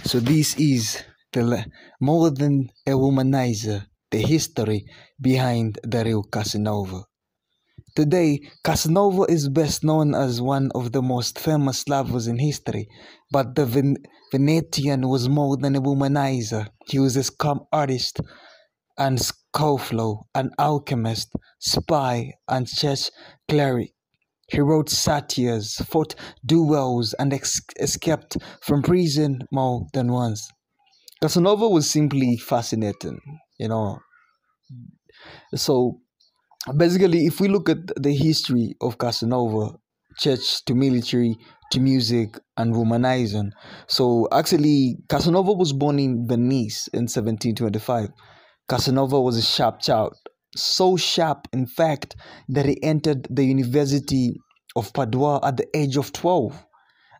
So this is more than a womanizer, the history behind the real Casinova. Today, Casinova is best known as one of the most famous lovers in history, but the Venetian was more than a womanizer. He was a scam artist and scofflaw, an alchemist, spy, and church cleric. He wrote satires, fought duels, and escaped from prison more than once. Casanova was simply fascinating, you know. So basically, if we look at the history of Casanova, church to military to music and womanizing. So actually, Casanova was born in Venice in 1725. Casanova was a sharp child, so sharp, in fact, that he entered the University of Padua at the age of 12.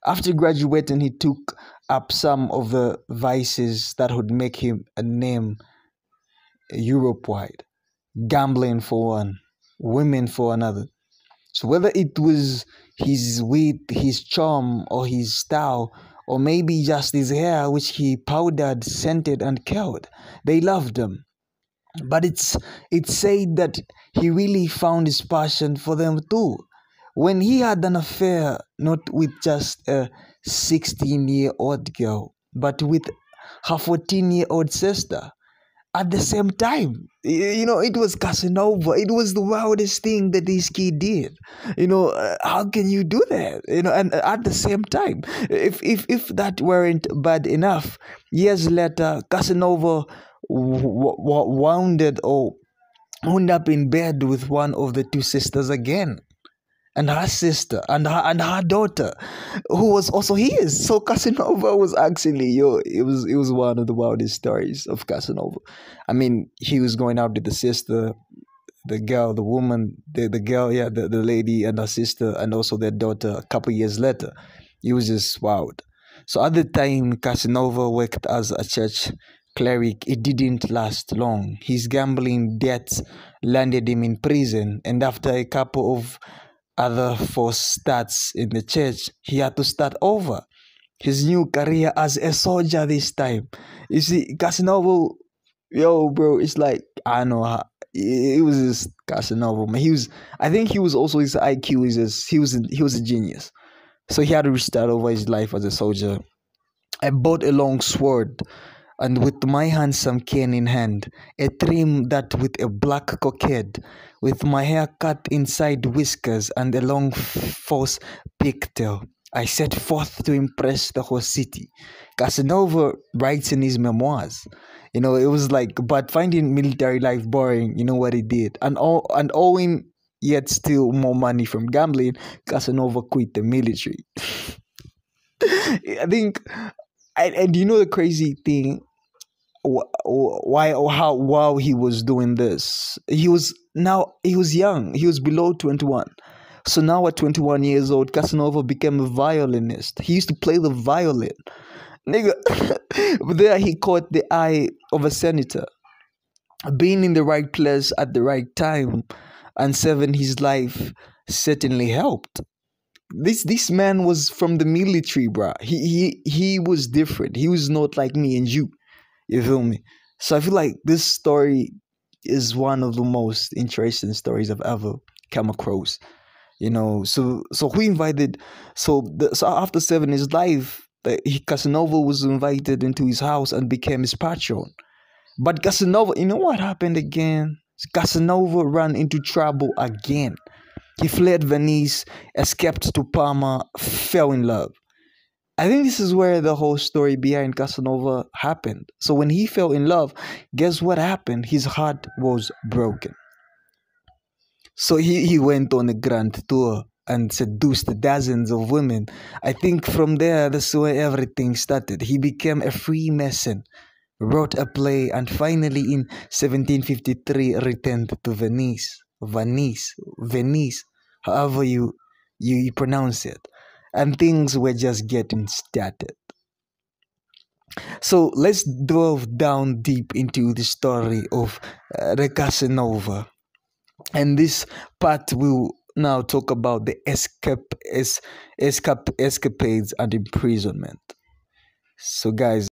After graduating, he took up some of the vices that would make him a name Europe-wide. Gambling for one, women for another. So whether it was his wit, his charm, or his style, or maybe just his hair, which he powdered, scented, and curled, they loved him. But it's said that he really found his passion for them too. When he had an affair, not with just a 16-year-old girl, but with her 14-year-old sister. At the same time, it was Casanova. It was the wildest thing that this kid did. How can you do that? And at the same time, if that weren't bad enough, years later, Casanova wound up in bed with one of the two sisters again, and her sister and her daughter, who was also his. So Casanova was actually it was one of the wildest stories of Casanova. I mean, he was going out with the sister, the girl, the woman, the girl, the lady and her sister, and also their daughter. A couple years later, he was just wild. So at the time Casanova worked as a church cleric, it didn't last long. His gambling debts landed him in prison, and after a couple of other false starts in the church, he had to start over his new career as a soldier this time. You see, Casanova, bro, it's like, I don't know, it was just Casanova, man. I think he was also, his IQ is just, he was a genius. So he had to restart over his life as a soldier. I bought a long sword, and with my handsome cane in hand, a trim that with a black cockade, with my hair cut inside whiskers and a long false pigtail, I set forth to impress the whole city. Casanova writes in his memoirs, it was like, but finding military life boring, you know what he did, and owing yet still more money from gambling, Casanova quit the military. I think. And the crazy thing, while he was doing this, he was young. He was below 21. So now at 21 years old, Casanova became a violinist. He used to play the violin. Nigga, but there he caught the eye of a senator. Being in the right place at the right time and saving his life certainly helped. This man was from the military, bruh. He was different. He was not like me and you. You feel me? So I feel like this story is one of the most interesting stories I've ever come across. So who invited? So after saving his life, Casanova was invited into his house and became his patron. But Casanova, you know what happened again? Casanova ran into trouble again. He fled Venice, escaped to Parma, fell in love. I think this is where the whole story behind Casanova happened. So when he fell in love, guess what happened? His heart was broken. So he went on a grand tour and seduced dozens of women. I think from there, that's where everything started. He became a Freemason, wrote a play, and finally in 1753 returned to Venice, however you pronounce it. And things were just getting started. So let's delve down deep into the story of the Casanova. And this part will now talk about the escapades and imprisonment. So guys,